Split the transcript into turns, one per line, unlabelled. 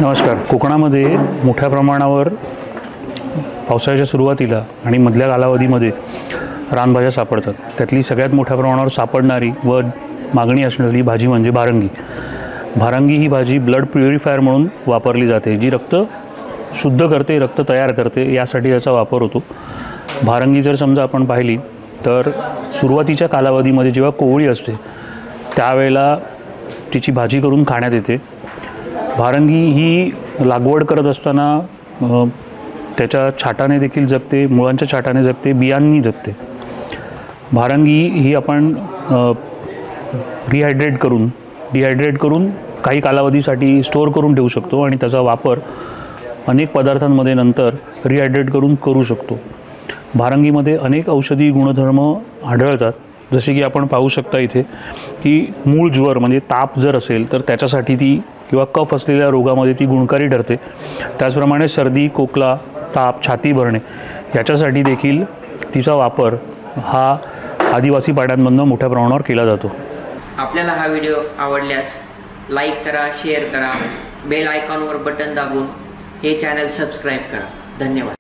नमस्कार. कोकणामध्ये मोठ्या प्रमाणावर पावसाळ्याच्या सुरुवातीला आणि मधल्या कालावधीमध्ये रानभाज्या सापडतात. त्यातली सगळ्यात मोठ्या प्रमाणावर सापडणारी व मागणी असलेली भाजी म्हणजे भारंगी. भारंगी ही भाजी ब्लड प्युरिफायर म्हणून वापरली जाते, जी रक्त शुद्ध करते, रक्त तयार करते, यासाठी याचा वापर होतो. भारंगी जर समजा आपण पाहिली तर सुरुवातीच्या कालावधीमध्ये जेव्हा कोवळी असते त्यावेळेला तिची भाजी करून खाण्यात येते. भारंगी ही लागवड करत असताना त्याच्या छाटाने देखील जगते, मुळांच्या छाटाने जगते, बियांनी जगते. भारंगी ही आपण डिहायड्रेट करून काही कालावधीसाठी स्टोअर करून ठेवू शकतो आणि त्याचा वापर अनेक पदार्थांमध्ये नंतर रिहायड्रेट करून करू शकतो. भारंगीमध्ये अनेक औषधी गुणधर्म आढळतात, जसे की आपण पाहू शकता इथे की मूळ ज्वर म्हणजे ताप जर असेल तर त्याच्यासाठी ती किंवा कफ असलेल्या रोगामध्ये ती गुणकारी ठरते. त्याचप्रमाणे सर्दी, खोकला, ताप, छाती भरणे याच्यासाठी देखील तिचा वापर हा आदिवासी पाड्यांमधून मोठ्या प्रमाणावर केला जातो.
आपल्याला हा व्हिडिओ आवडल्यास लाईक करा, शेअर करा, बेल आयकॉनवर बटन दाबून हे चॅनल सबस्क्राईब करा. धन्यवाद.